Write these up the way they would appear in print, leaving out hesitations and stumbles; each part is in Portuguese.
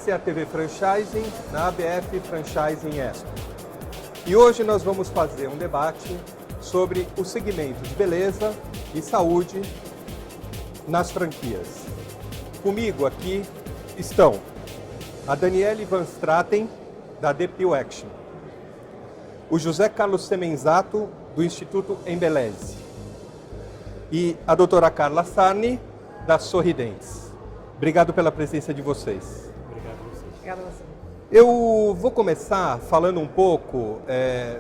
Essa é a TV Franchising na ABF Franchising Expo. E hoje nós vamos fazer um debate sobre o segmento de beleza e saúde nas franquias. Comigo aqui estão a Daniele Van Straten, da Depil Action, o José Carlos Semenzato, do Instituto Embeleze, e a doutora Carla Sarni, da Sorridentes. Obrigado pela presença de vocês. Obrigado a vocês. Obrigada a você. Eu vou começar falando um pouco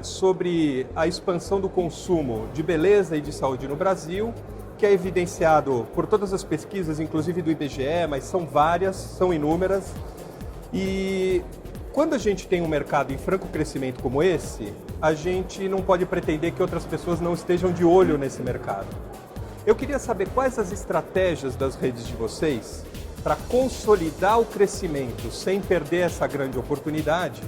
sobre a expansão do consumo de beleza e de saúde no Brasil, que é evidenciado por todas as pesquisas, inclusive do IBGE, mas são várias, são inúmeras. E quando a gente tem um mercado em franco crescimento como esse, a gente não pode pretender que outras pessoas não estejam de olho nesse mercado. Eu queria saber quais as estratégias das redes de vocês para consolidar o crescimento sem perder essa grande oportunidade,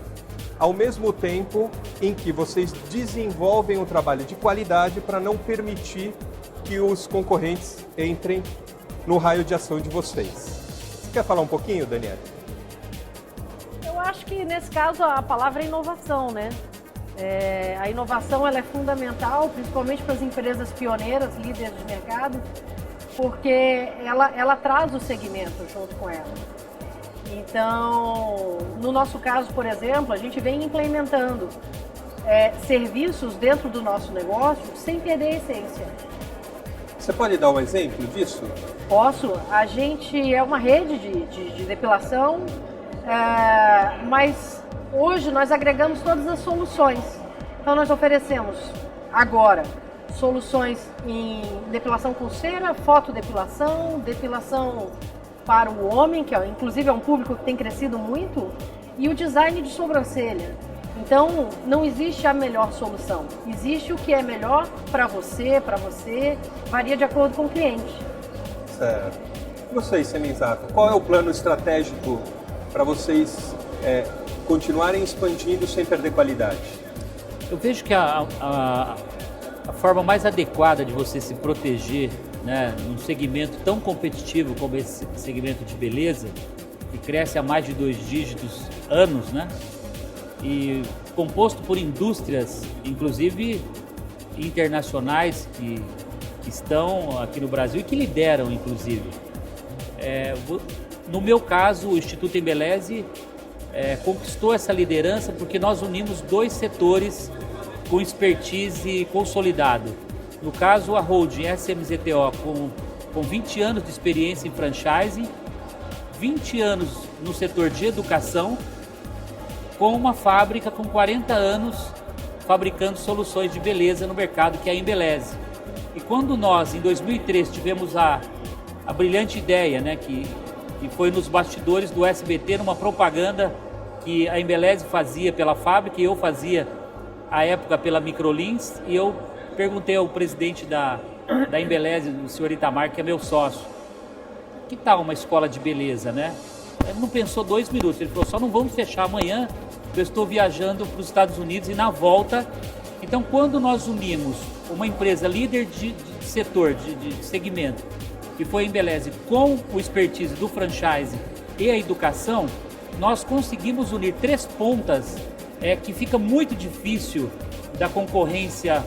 ao mesmo tempo em que vocês desenvolvem um trabalho de qualidade para não permitir que os concorrentes entrem no raio de ação de vocês. Você quer falar um pouquinho, Daniela? Eu acho que nesse caso a palavra é inovação, né? A inovação ela é fundamental, principalmente para as empresas pioneiras, líderes de mercado, porque ela traz o segmento junto com ela. Então, no nosso caso, por exemplo, a gente vem implementando serviços dentro do nosso negócio sem perder a essência. Você pode dar um exemplo disso? Posso. A gente é uma rede de depilação, mas hoje nós agregamos todas as soluções. Então nós oferecemos agora soluções em depilação com cera, fotodepilação, depilação para o homem, que inclusive é um público que tem crescido muito, e o design de sobrancelha. Então não existe a melhor solução, existe o que é melhor para você, varia de acordo com o cliente. Certo. E vocês, Semenzato, qual é o plano estratégico para vocês continuarem expandindo sem perder qualidade? Eu vejo que a forma mais adequada de você se proteger, né, num segmento tão competitivo como esse segmento de beleza, que cresce a mais de 2 dígitos anos, né, e composto por indústrias, inclusive internacionais, que estão aqui no Brasil e que lideram, inclusive. No meu caso, o Instituto Embeleze conquistou essa liderança porque nós unimos 2 setores com expertise consolidado. No caso, a holding SMZTO com 20 anos de experiência em franchising, 20 anos no setor de educação, com uma fábrica com 40 anos fabricando soluções de beleza no mercado, que é a Embeleze. E quando nós, em 2003, tivemos a brilhante ideia, né, que foi nos bastidores do SBT, numa propaganda que a Embeleze fazia pela fábrica e eu fazia, à época, pela Microlins, e eu perguntei ao presidente da Embeleze, o senhor Itamar, que é meu sócio, que tal uma escola de beleza, né? Ele não pensou 2 minutos, ele falou, só não vamos fechar amanhã, eu estou viajando para os Estados Unidos e na volta. Então, quando nós unimos uma empresa líder de setor, de segmento, que foi a Embeleze, com o expertise do franchise e a educação, nós conseguimos unir 3 pontas que fica muito difícil da concorrência.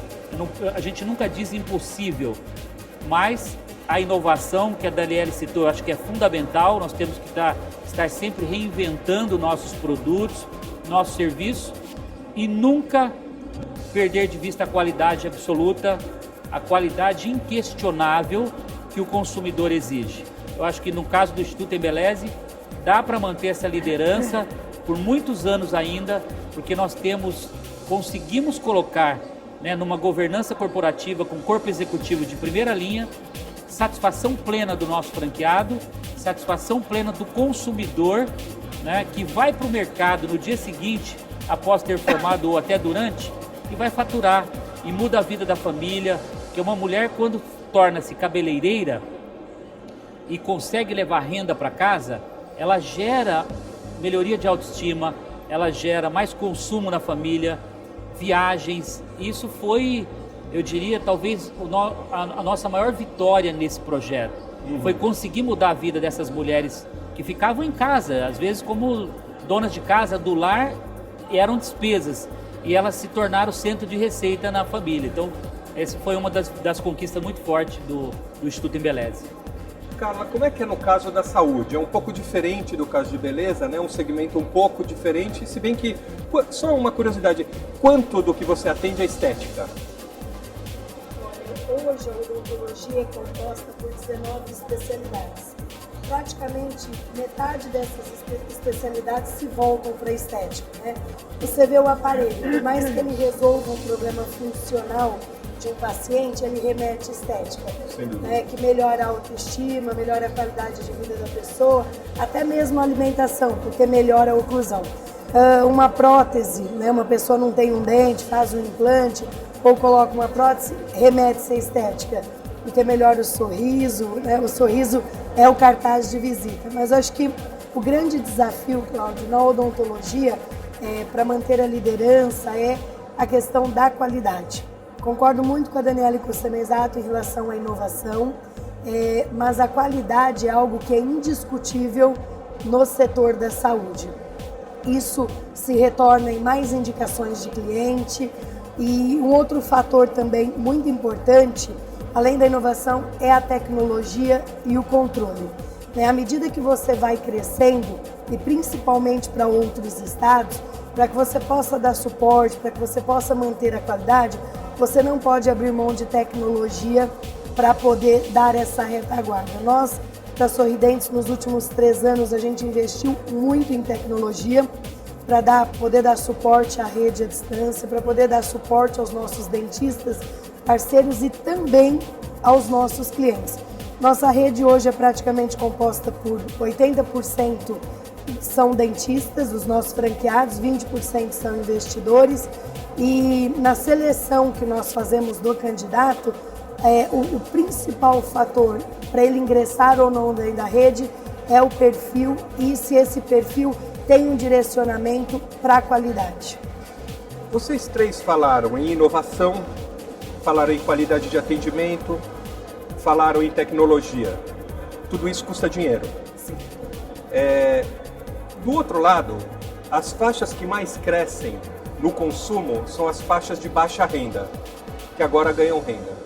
A gente nunca diz impossível, mas a inovação que a Daniele citou, eu acho que é fundamental. Nós temos que estar sempre reinventando nossos produtos, nossos serviços e nunca perder de vista a qualidade absoluta, a qualidade inquestionável que o consumidor exige. Eu acho que no caso do Instituto Embeleze, dá para manter essa liderança por muitos anos ainda, porque nós conseguimos colocar, né, numa governança corporativa com corpo executivo de primeira linha, satisfação plena do nosso franqueado, satisfação plena do consumidor, né, que vai para o mercado no dia seguinte, após ter formado ou até durante, e vai faturar e muda a vida da família, que uma mulher, quando torna-se cabeleireira e consegue levar renda para casa, ela gera melhoria de autoestima, ela gera mais consumo na família, viagens. Isso foi, eu diria, talvez a nossa maior vitória nesse projeto. foi conseguir mudar a vida dessas mulheres que ficavam em casa, às vezes como donas de casa, do lar, e eram despesas. E elas se tornaram centro de receita na família. Então, essa foi uma das conquistas muito fortes do Instituto Embeleze. Carla, como é que é no caso da saúde? É um pouco diferente do caso de beleza, né? Um segmento um pouco diferente, se bem que, só uma curiosidade, quanto do que você atende é estética? Hoje a odontologia é composta por 19 especialidades. Praticamente metade dessas especialidades se voltam para a estética, né? Você vê o aparelho, por mais que ele resolva um problema funcional de um paciente, ele remete estética, né? Que melhora a autoestima, melhora a qualidade de vida da pessoa, até mesmo a alimentação, porque melhora a oclusão. Uma prótese, né? Uma pessoa não tem um dente, faz um implante ou coloca uma prótese, remete-se à estética, porque melhora o sorriso, né? O sorriso é o cartaz de visita. Mas acho que o grande desafio, Cláudio, na odontologia, para manter a liderança, é a questão da qualidade. Concordo muito com a Daniela Custamezato em relação à inovação, mas a qualidade é algo que é indiscutível no setor da saúde. Isso se retorna em mais indicações de cliente, e um outro fator também muito importante, além da inovação, é a tecnologia e o controle. À medida que você vai crescendo, e principalmente para outros estados, para que você possa dar suporte, para que você possa manter a qualidade, você não pode abrir mão de tecnologia para poder dar essa retaguarda. Nós, da Sorridentes, nos últimos 3 anos, a gente investiu muito em tecnologia para poder dar suporte à rede à distância, para poder dar suporte aos nossos dentistas, parceiros e também aos nossos clientes. Nossa rede hoje é praticamente composta por 80% são dentistas, os nossos franqueados, 20% são investidores, e na seleção que nós fazemos do candidato, o principal fator para ele ingressar ou não dentro da rede é o perfil, e se esse perfil tem um direcionamento para a qualidade. Vocês 3 falaram em inovação, falaram em qualidade de atendimento, falaram em tecnologia. Tudo isso custa dinheiro. Sim. Do outro lado, as faixas que mais crescem no consumo são as faixas de baixa renda, que agora ganham renda.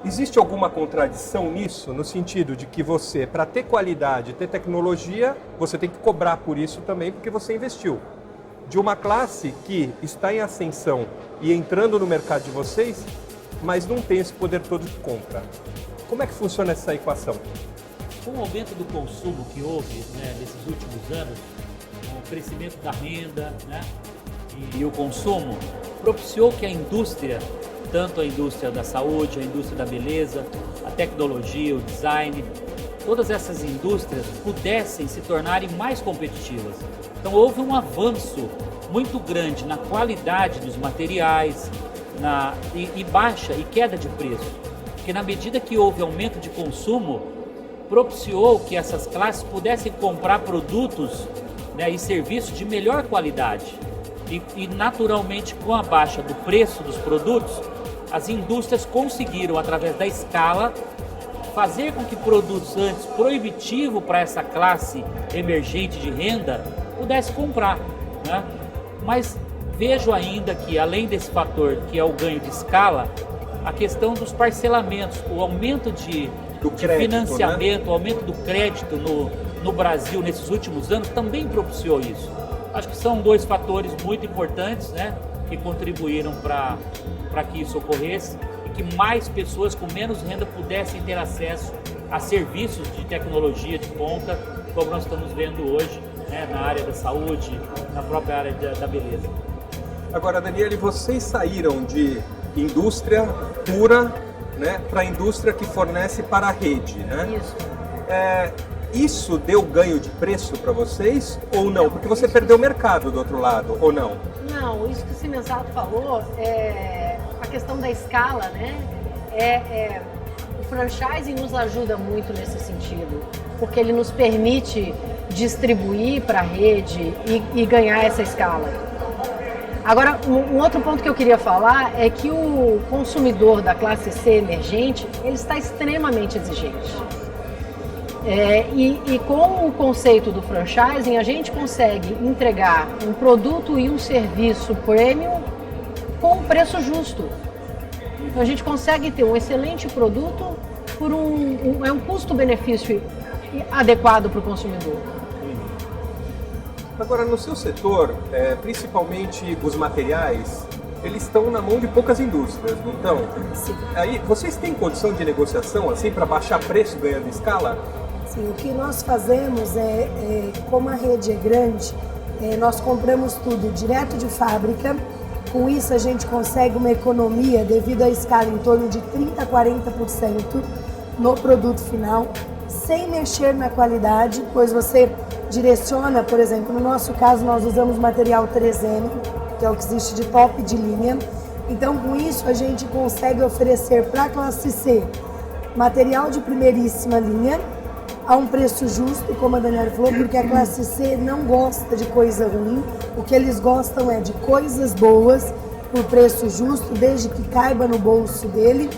Existe alguma contradição nisso, no sentido de que você, para ter qualidade, ter tecnologia, você tem que cobrar por isso também, porque você investiu? De uma classe que está em ascensão e entrando no mercado de vocês, mas não tem esse poder todo de compra. Como é que funciona essa equação? Com o aumento do consumo que houve, né, nesses últimos anos, o crescimento da renda, né, e o consumo, propiciou que a indústria, tanto a indústria da saúde, a indústria da beleza, a tecnologia, o design, todas essas indústrias pudessem se tornarem mais competitivas. Então houve um avanço muito grande na qualidade dos materiais, e baixa e queda de preço, porque na medida que houve aumento de consumo, propiciou que essas classes pudessem comprar produtos, né, e serviços de melhor qualidade, e naturalmente com a baixa do preço dos produtos, as indústrias conseguiram, através da escala, fazer com que produtos antes proibitivos para essa classe emergente de renda pudesse comprar, né? Mas vejo ainda que, além desse fator que é o ganho de escala, a questão dos parcelamentos, o aumento de financiamento, né? O aumento do crédito no Brasil nesses últimos anos também propiciou isso. Acho que são 2 fatores muito importantes, né, que contribuíram para que isso ocorresse e que mais pessoas com menos renda pudessem ter acesso a serviços de tecnologia de ponta, como nós estamos vendo hoje, né, na área da saúde, na própria área da beleza. Agora, Daniele, vocês saíram de indústria pura, né, para a indústria que fornece para a rede, né? Isso. Isso deu ganho de preço para vocês ou não? Porque você perdeu o mercado do outro lado, ou não? Não, isso que o Cimenzato falou, a questão da escala, né? O franchising nos ajuda muito nesse sentido, porque ele nos permite distribuir para a rede e ganhar essa escala. Agora, um outro ponto que eu queria falar é que o consumidor da classe C emergente, ele está extremamente exigente. E com o conceito do franchising, a gente consegue entregar um produto e um serviço premium com um preço justo. Então, a gente consegue ter um excelente produto por um custo-benefício adequado para o consumidor. Agora, no seu setor, principalmente os materiais, eles estão na mão de poucas indústrias, não estão? Sim. Aí, vocês têm condição de negociação assim para baixar preço ganhando escala? Sim, o que nós fazemos como a rede é grande, nós compramos tudo direto de fábrica. Com isso a gente consegue uma economia devido à escala em torno de 30% a 40% no produto final, sem mexer na qualidade, pois você direciona, por exemplo, no nosso caso nós usamos material 3M, que é o que existe de top de linha. Então com isso a gente consegue oferecer para a classe C material de primeiríssima linha a um preço justo, como a Daniela falou, porque a classe C não gosta de coisa ruim, o que eles gostam é de coisas boas por preço justo, desde que caiba no bolso dele,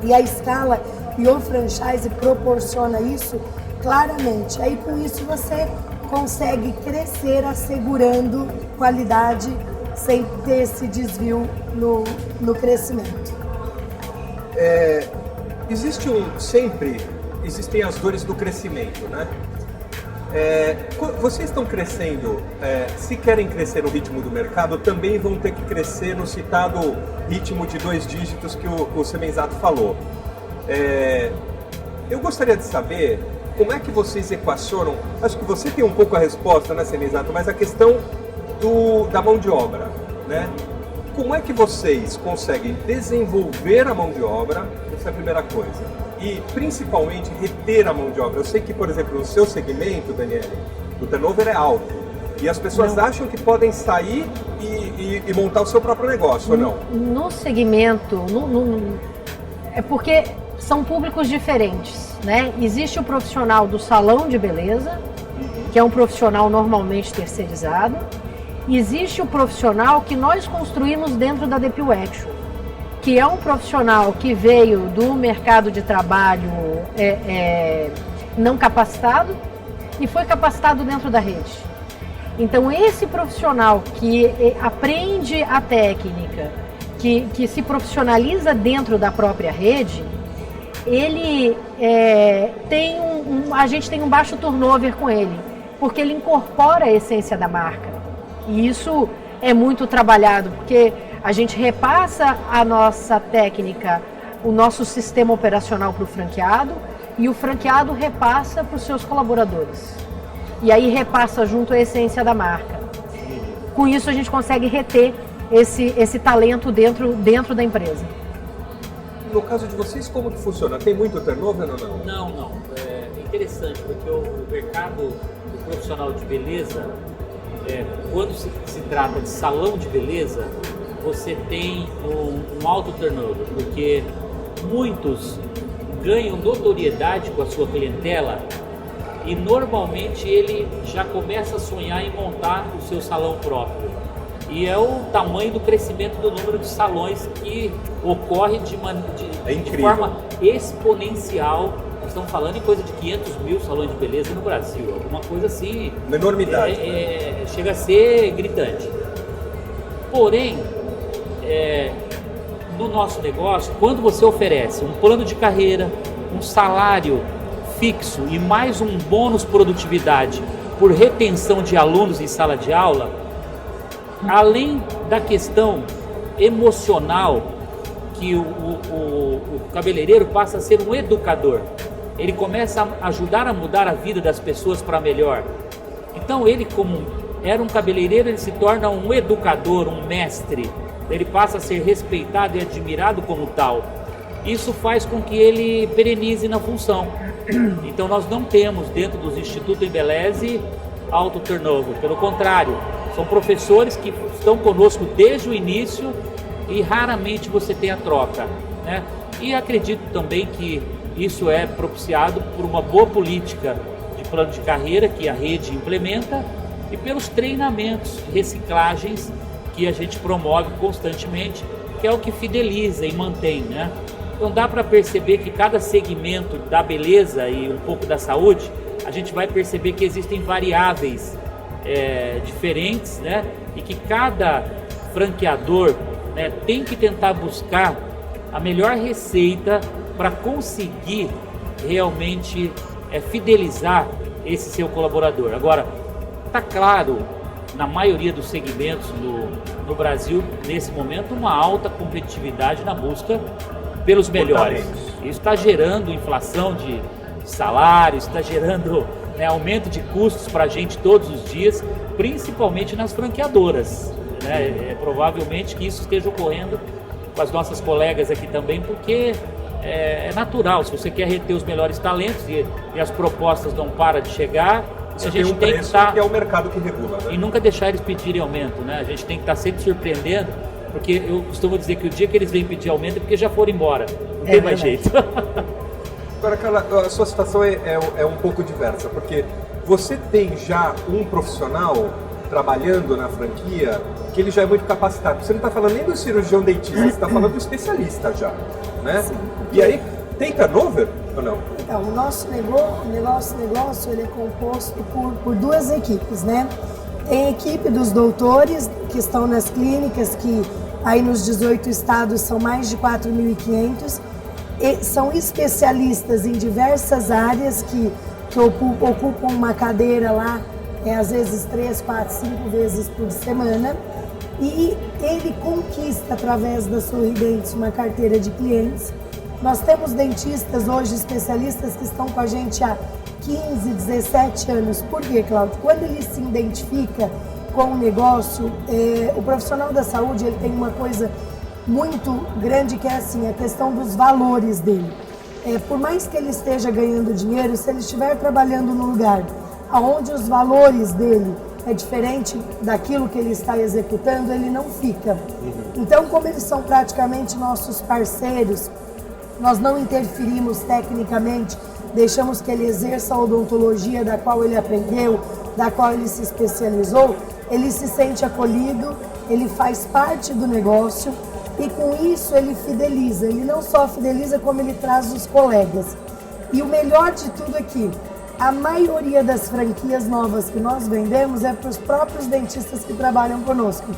e a escala e o franchise proporciona isso claramente. Aí com isso você consegue crescer assegurando qualidade sem ter esse desvio no crescimento. Existem as dores do crescimento, né? Vocês estão crescendo, se querem crescer no ritmo do mercado, também vão ter que crescer no citado ritmo de 2 dígitos que o Semenzato falou. Eu gostaria de saber como é que vocês equacionam, acho que você tem um pouco a resposta, né, Semenzato, mas a questão da mão de obra, né? Como é que vocês conseguem desenvolver a mão de obra? Essa é a primeira coisa. E principalmente reter a mão de obra. Eu sei que, por exemplo, no seu segmento, Daniele, o turnover é alto. E as pessoas acham que podem sair e montar o seu próprio negócio, ou não? No segmento, é porque são públicos diferentes, né? Existe o profissional do salão de beleza, que é um profissional normalmente terceirizado. Existe o profissional que nós construímos dentro da Depil Action, que é um profissional que veio do mercado de trabalho não capacitado e foi capacitado dentro da rede. Então esse profissional que aprende a técnica, que se profissionaliza dentro da própria rede, ele a gente tem um baixo turnover com ele, porque ele incorpora a essência da marca. E isso é muito trabalhado, porque a gente repassa a nossa técnica, o nosso sistema operacional para o franqueado, e o franqueado repassa para os seus colaboradores. E aí repassa junto a essência da marca. Com isso a gente consegue reter esse talento dentro da empresa. No caso de vocês, como que funciona? Tem muito turnover ou não? Não. É interessante, porque o mercado do profissional de beleza, quando se trata de salão de beleza, você tem um alto turnover, porque muitos ganham notoriedade com a sua clientela e normalmente ele já começa a sonhar em montar o seu salão próprio. E é o tamanho do crescimento do número de salões que ocorre de forma exponencial. Nós estamos falando em coisa de 500 mil salões de beleza no Brasil, alguma coisa assim. Uma enormidade. Chega a ser gritante. Porém, no nosso negócio, quando você oferece um plano de carreira, um salário fixo e mais um bônus produtividade por retenção de alunos em sala de aula, além da questão emocional, que o cabeleireiro passa a ser um educador, ele começa a ajudar a mudar a vida das pessoas para melhor. Então ele, como era um cabeleireiro, ele se torna um educador, um mestre, ele passa a ser respeitado e admirado como tal. Isso faz com que ele perenize na função. Então nós não temos dentro dos Instituto Embeleze alto turnover, pelo contrário, são professores que estão conosco desde o início e raramente você tem a troca, né? E acredito também que isso é propiciado por uma boa política de plano de carreira que a rede implementa e pelos treinamentos, reciclagens que a gente promove constantemente, que é o que fideliza e mantém, né? Então dá para perceber que cada segmento da beleza e um pouco da saúde, a gente vai perceber que existem variáveis diferentes, né? E que cada franqueador, né, tem que tentar buscar a melhor receita para conseguir realmente fidelizar esse seu colaborador. Agora, está claro, na maioria dos segmentos no Brasil, nesse momento, uma alta competitividade na busca pelos melhores. Isso está gerando inflação de salários, está gerando, né, aumento de custos para a gente todos os dias, principalmente nas franqueadoras, né? Provavelmente que isso esteja ocorrendo com as nossas colegas aqui também, porque é natural. Se você quer reter os melhores talentos e as propostas não param de chegar, a gente tem que estar... que é o mercado que regula, né? E nunca deixar eles pedirem aumento, né? A gente tem que estar sempre surpreendendo, porque eu costumo dizer que o dia que eles vêm pedir aumento é porque já foram embora, não tem mais jeito. Agora, Carla, a sua situação é um pouco diversa, porque você tem já um profissional trabalhando na franquia que ele já é muito capacitado. Você não está falando nem do cirurgião dentista, você está falando do especialista já, né? Sim. E aí, tem turnover ou não? Então, o nosso negócio ele é composto por duas equipes, né? Tem a equipe dos doutores que estão nas clínicas, que aí nos 18 estados são mais de 4.500, e são especialistas em diversas áreas que ocupam uma cadeira lá, às vezes 3, 4, 5 vezes por semana, e ele conquista através da Sorridentes uma carteira de clientes. Nós temos dentistas hoje, especialistas que estão com a gente há 15, 17 anos. Por quê, Cláudio? Quando ele se identifica com o negócio, o profissional da saúde ele tem uma coisa muito grande que é assim, a questão dos valores dele. Por mais que ele esteja ganhando dinheiro, se ele estiver trabalhando num lugar onde os valores dele é diferente daquilo que ele está executando, ele não fica. Então, como eles são praticamente nossos parceiros, nós não interferimos tecnicamente, deixamos que ele exerça a odontologia da qual ele aprendeu, da qual ele se especializou, ele se sente acolhido, ele faz parte do negócio e com isso ele fideliza. Ele não só fideliza, como ele traz os colegas. E o melhor de tudo é que a maioria das franquias novas que nós vendemos é para os próprios dentistas que trabalham conosco.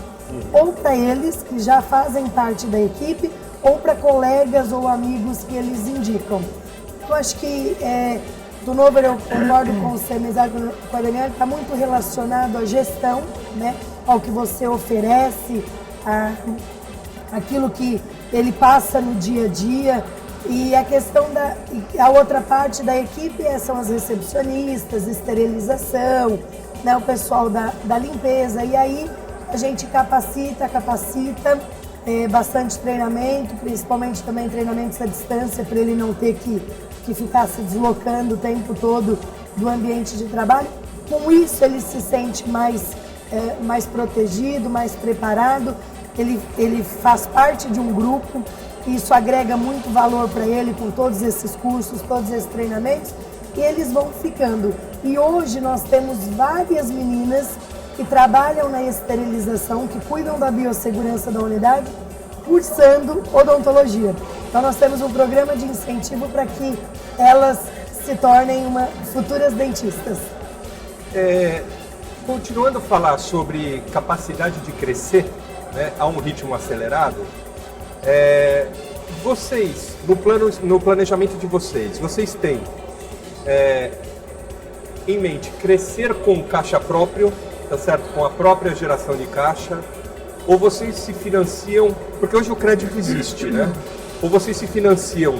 Ou para eles, que já fazem parte da equipe, ou para colegas ou amigos que eles indicam. Eu acho que turnover, eu concordo com você, com a Daniela, está muito relacionado à gestão, né? Ao que você oferece, aquilo que ele passa no dia a dia. E a questão a outra parte da equipe são as recepcionistas, esterilização, né, o pessoal da limpeza. E aí a gente capacita bastante treinamento, principalmente também treinamentos à distância, para ele não ter que ficar se deslocando o tempo todo do ambiente de trabalho. Com isso ele se sente mais protegido, mais preparado, ele faz parte de um grupo. Isso agrega muito valor para ele com todos esses cursos, todos esses treinamentos, e eles vão ficando. E hoje nós temos várias meninas que trabalham na esterilização, que cuidam da biossegurança da unidade, cursando odontologia. Então nós temos um programa de incentivo para que elas se tornem futuras dentistas. Continuando a falar sobre capacidade de crescer, né, a um ritmo acelerado, vocês, no planejamento de vocês têm em mente crescer com caixa próprio, tá certo? Com a própria geração de caixa, ou vocês se financiam, porque hoje o crédito existe, né? Ou vocês se financiam,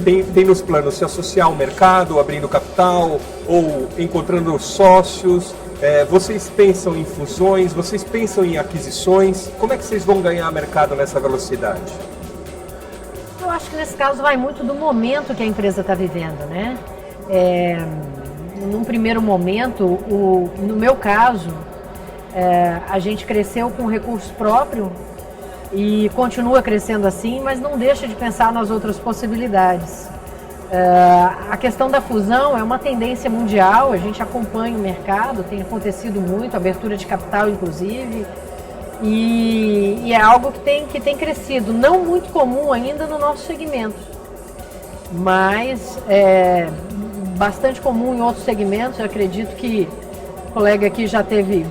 tem nos planos se associar ao mercado, abrindo capital, ou encontrando sócios, vocês pensam em fusões, vocês pensam em aquisições, como é que vocês vão ganhar mercado nessa velocidade? Eu acho que nesse caso vai muito do momento que a empresa está vivendo, né? Num primeiro momento, no meu caso, a gente cresceu com recurso próprio e continua crescendo assim, mas não deixa de pensar nas outras possibilidades. A questão da fusão é uma tendência mundial, a gente acompanha o mercado, tem acontecido muito, abertura de capital inclusive, e é algo que tem crescido, não muito comum ainda no nosso segmento, mas é bastante comum em outros segmentos. Eu acredito que o colega aqui já tem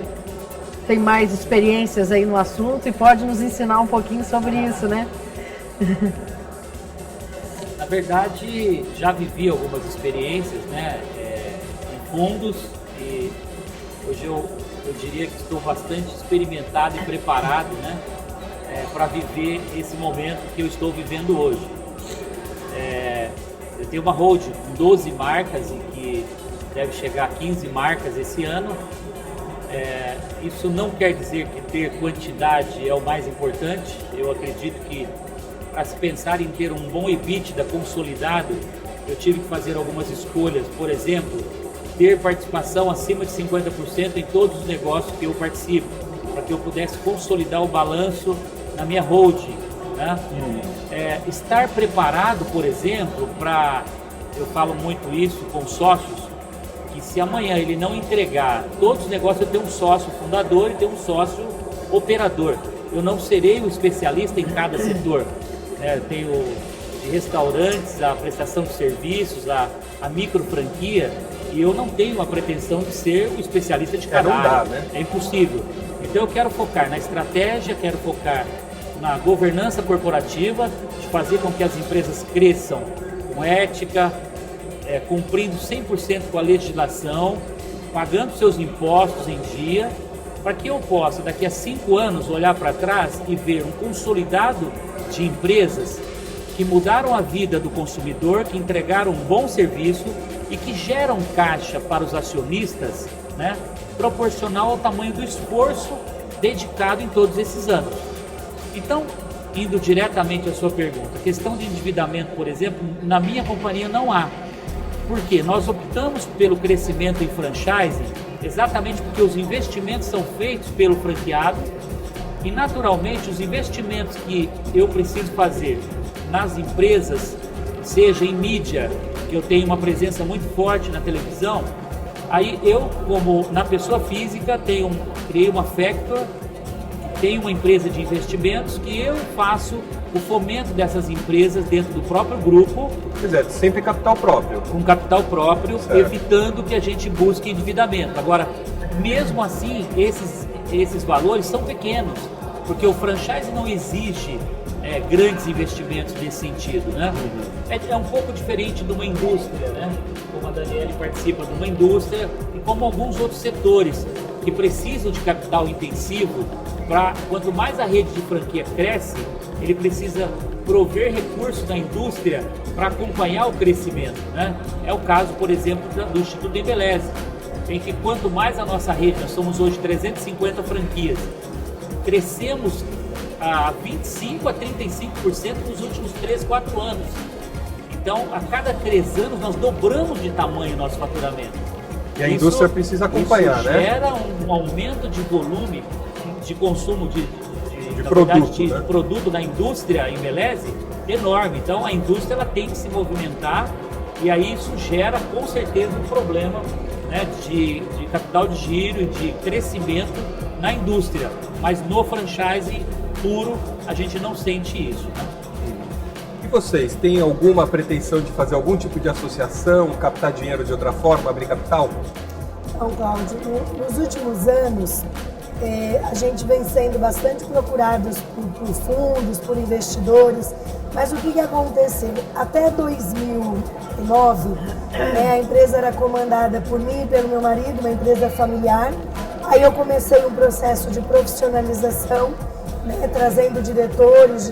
mais experiências aí no assunto e pode nos ensinar um pouquinho sobre isso, né? Na verdade, já vivi algumas experiências, né, em fundos, e hoje eu diria que estou bastante experimentado e preparado, né, para viver esse momento que eu estou vivendo hoje. Eu tenho uma holding com 12 marcas e que deve chegar a 15 marcas esse ano. Isso não quer dizer que ter quantidade é o mais importante. Eu acredito que para se pensar em ter um bom EBITDA consolidado, eu tive que fazer algumas escolhas. Por exemplo, ter participação acima de 50% em todos os negócios que eu participo, para que eu pudesse consolidar o balanço na minha holding, né? Estar preparado, por exemplo, eu falo muito isso com sócios, que se amanhã ele não entregar todos os negócios, eu tenho um sócio fundador e tenho um sócio operador. Eu não serei um especialista em cada setor. Eu tenho de restaurantes, a prestação de serviços, a micro franquia, e eu não tenho a pretensão de ser o especialista de cada área. Né? É impossível. Então eu quero focar na estratégia, quero focar na governança corporativa, de fazer com que as empresas cresçam com ética, cumprindo 100% com a legislação, pagando seus impostos em dia, para que eu possa, daqui a 5 anos, olhar para trás e ver um consolidado de empresas que mudaram a vida do consumidor, que entregaram um bom serviço e que geram caixa para os acionistas, né, proporcional ao tamanho do esforço dedicado em todos esses anos. Então, indo diretamente à sua pergunta, questão de endividamento, por exemplo, na minha companhia não há. Por quê? Nós optamos pelo crescimento em franchising exatamente porque os investimentos são feitos pelo franqueado e, naturalmente, os investimentos que eu preciso fazer nas empresas, seja em mídia, que eu tenho uma presença muito forte na televisão, aí eu, como na pessoa física, criei uma Factor, tenho uma empresa de investimentos que eu faço o fomento dessas empresas dentro do próprio grupo. Quer dizer, sempre capital próprio. Com capital próprio, certo, evitando que a gente busque endividamento. Agora, mesmo assim, esses valores são pequenos, porque o franchise não exige grandes investimentos nesse sentido, né? É um pouco diferente de uma indústria, né? Como a Daniele participa de uma indústria e como alguns outros setores que precisam de capital intensivo. Quanto mais a rede de franquia cresce, ele precisa prover recursos na indústria para acompanhar o crescimento, né? É o caso, por exemplo, do Instituto Embeleze, em que quanto mais a nossa rede, nós somos hoje 350 franquias, crescemos a 25% a 35% nos últimos 3, 4 anos. Então, a cada 3 anos, nós dobramos de tamanho o nosso faturamento. E a indústria precisa acompanhar, né? Gera um aumento de volume de consumo de produto da indústria Embeleze enorme. Então a indústria ela tem que se movimentar e aí isso gera com certeza um problema, né, de capital de giro e de crescimento na indústria. Mas no franchise puro a gente não sente isso, né? E vocês têm alguma pretensão de fazer algum tipo de associação, captar dinheiro de outra forma, abrir capital? Então, Cláudio, nos últimos anos a gente vem sendo bastante procurados por fundos, por investidores, mas o que aconteceu? Até 2009, a empresa era comandada por mim e pelo meu marido, uma empresa familiar. Aí eu comecei um processo de profissionalização, né, trazendo diretores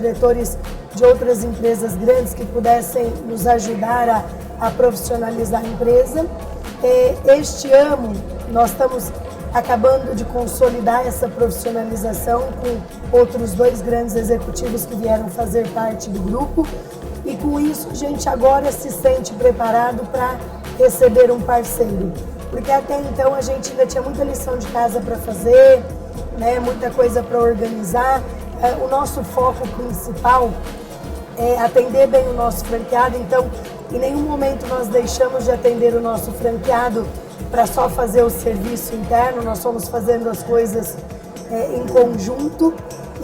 de outras empresas grandes que pudessem nos ajudar a profissionalizar a empresa. Este ano nós estamos acabando de consolidar essa profissionalização com outros 2 grandes executivos que vieram fazer parte do grupo, e com isso a gente agora se sente preparado para receber um parceiro, porque até então a gente ainda tinha muita lição de casa para fazer, né, muita coisa para organizar. O nosso foco principal é atender bem o nosso franqueado, então em nenhum momento nós deixamos de atender o nosso franqueado para só fazer o serviço interno. Nós fomos fazendo as coisas em conjunto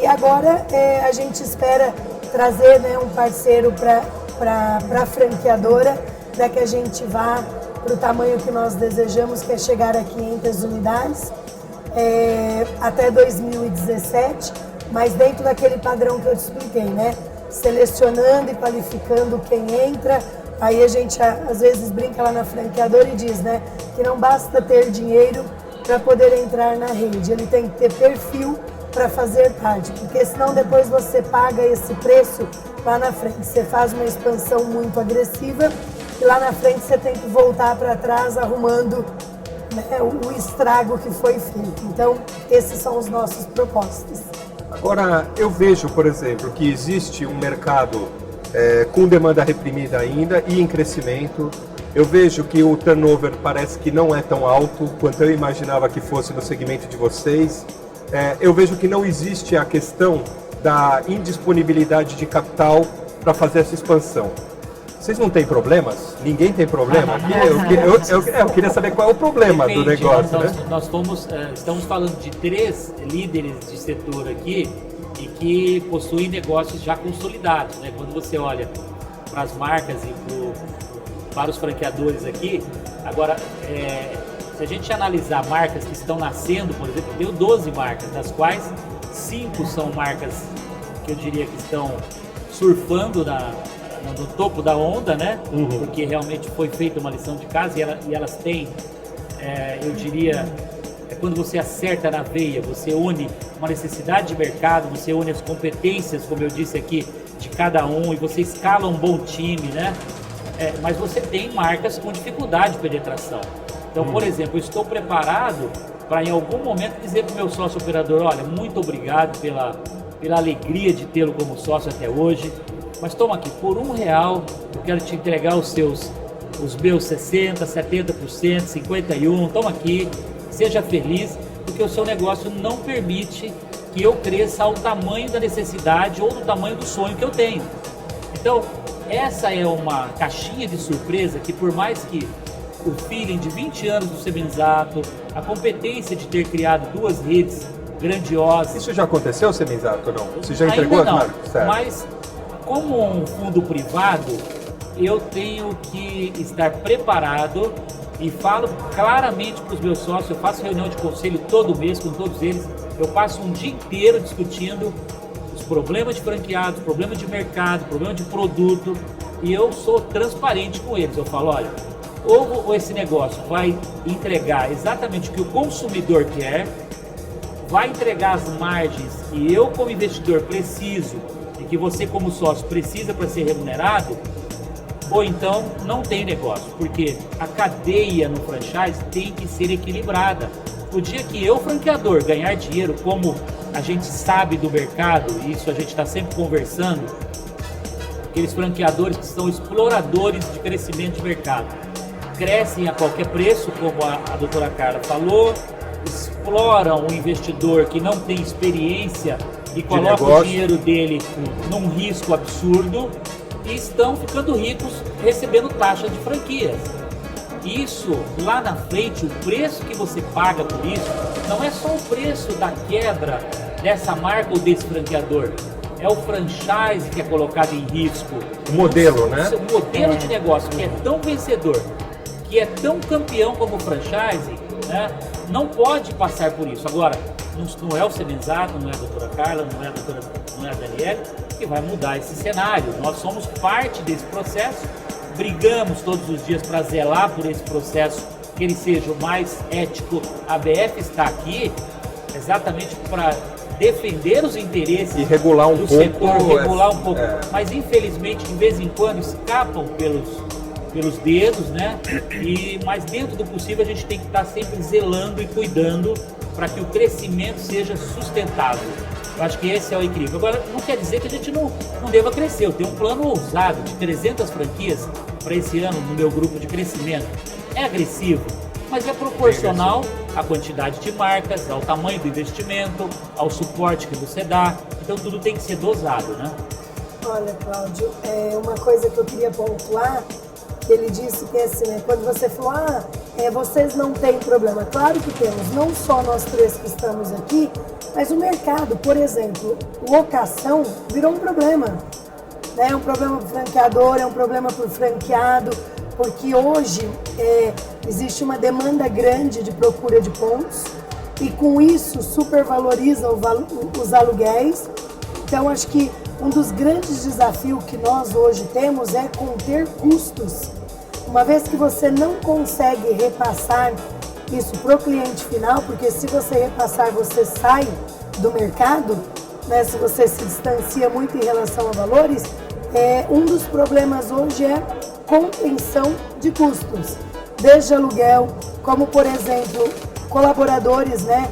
e agora a gente espera trazer, né, um parceiro para para a franqueadora, para que a gente vá para o tamanho que nós desejamos, que é chegar a 500 unidades até 2017, mas dentro daquele padrão que eu te expliquei, né? Selecionando e qualificando quem entra. Aí a gente às vezes brinca lá na franqueadora e diz, né, que não basta ter dinheiro para poder entrar na rede, ele tem que ter perfil para fazer parte, porque senão depois você paga esse preço lá na frente. Você faz uma expansão muito agressiva e lá na frente você tem que voltar para trás arrumando, né, o estrago que foi feito. Então, esses são os nossos propósitos. Agora, eu vejo, por exemplo, que existe um mercado com demanda reprimida ainda e em crescimento. Eu vejo que o turnover parece que não é tão alto quanto eu imaginava que fosse no segmento de vocês. Eu vejo que não existe a questão da indisponibilidade de capital para fazer essa expansão. Vocês não têm problemas? Ninguém tem problema aqui? Eu queria saber qual é o problema do negócio, né? Nós estamos falando de 3 líderes de setor aqui e que possuem negócios já consolidados, né? Quando você olha para as marcas e para os franqueadores aqui, agora, se a gente analisar marcas que estão nascendo, por exemplo, eu tenho 12 marcas, das quais 5 são marcas que eu diria que estão surfando no topo da onda, né? Uhum. Porque realmente foi feita uma lição de casa e elas têm, eu diria, quando você acerta na veia, você une uma necessidade de mercado, você une as competências, como eu disse aqui, de cada um, e você escala um bom time, né? Mas você tem marcas com dificuldade de penetração. Então, por exemplo, eu estou preparado para em algum momento dizer para o meu sócio operador, olha, muito obrigado pela alegria de tê-lo como sócio até hoje, mas toma aqui, por R$1 eu quero te entregar os meus 60%, 70%, 51%, toma aqui, seja feliz, porque o seu negócio não permite que eu cresça ao tamanho da necessidade ou do tamanho do sonho que eu tenho. Então, essa é uma caixinha de surpresa que, por mais que o feeling de 20 anos do Semenzato, a competência de ter criado 2 redes grandiosas... Isso já aconteceu, Semenzato, ou não? Você já entregou ainda as não, marcas? Certo. Mas, como um fundo privado, eu tenho que estar preparado e falo claramente para os meus sócios, eu faço reunião de conselho todo mês com todos eles, eu passo um dia inteiro discutindo os problemas de franqueados, problemas de mercado, problema de produto, e eu sou transparente com eles. Eu falo, olha, ou esse negócio vai entregar exatamente o que o consumidor quer, vai entregar as margens que eu como investidor preciso e que você como sócio precisa para ser remunerado, ou então não tem negócio, porque a cadeia no franchise tem que ser equilibrada. O dia que eu, franqueador, ganhar dinheiro, como a gente sabe do mercado, e isso a gente está sempre conversando, aqueles franqueadores que são exploradores de crescimento de mercado, crescem a qualquer preço, como a doutora Carla falou, exploram o investidor que não tem experiência e coloca o dinheiro dele num risco absurdo e estão ficando ricos recebendo taxa de franquias. Isso, lá na frente, o preço que você paga por isso, não é só o preço da quebra dessa marca ou desse franqueador, é o franchise que é colocado em risco. O modelo, né? O modelo de negócio que é tão vencedor, que é tão campeão como o franchise, né, não pode passar por isso. Agora, não é o Semenzato, não é a doutora Carla, não é a Daniele que vai mudar esse cenário. Nós somos parte desse processo, brigamos todos os dias para zelar por esse processo, que ele seja o mais ético. A BF está aqui exatamente para defender os interesses e regular um do pouco, setor, regular um pouco. Mas infelizmente, de vez em quando, escapam pelos dedos, né? Mas dentro do possível a gente tem que estar sempre zelando e cuidando para que o crescimento seja sustentável. Eu acho que esse é o equilíbrio. Agora, não quer dizer que a gente não deva crescer. Eu tenho um plano ousado de 300 franquias para esse ano no meu grupo de crescimento. É agressivo, mas é proporcional à quantidade de marcas, ao tamanho do investimento, ao suporte que você dá. Então, tudo tem que ser dosado, né? Olha, Cláudio, uma coisa que eu queria pontuar, que ele disse que assim, né, quando você falou, vocês não têm problema. Claro que temos, não só nós 3 que estamos aqui, mas o mercado, por exemplo, locação virou um problema. né? É um problema para o franqueador, é um problema para o franqueado, porque hoje existe uma demanda grande de procura de pontos e com isso supervaloriza os aluguéis. Então acho que um dos grandes desafios que nós hoje temos é conter custos. Uma vez que você não consegue repassar isso para o cliente final, porque se você repassar, você sai do mercado, né? Se você se distancia muito em relação a valores, um dos problemas hoje é contenção de custos, desde aluguel, como por exemplo, colaboradores, né?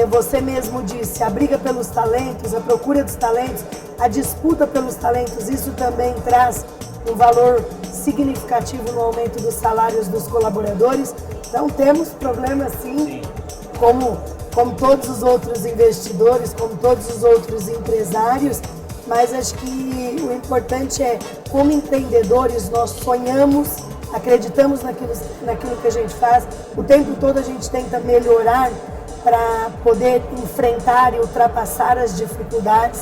Você mesmo disse, a briga pelos talentos, a procura dos talentos, a disputa pelos talentos, isso também traz um valor significativo no aumento dos salários dos colaboradores. Então temos problemas sim, como todos os outros investidores, como todos os outros empresários, mas acho que o importante é, como empreendedores, nós sonhamos, acreditamos naquilo que a gente faz, o tempo todo a gente tenta melhorar para poder enfrentar e ultrapassar as dificuldades,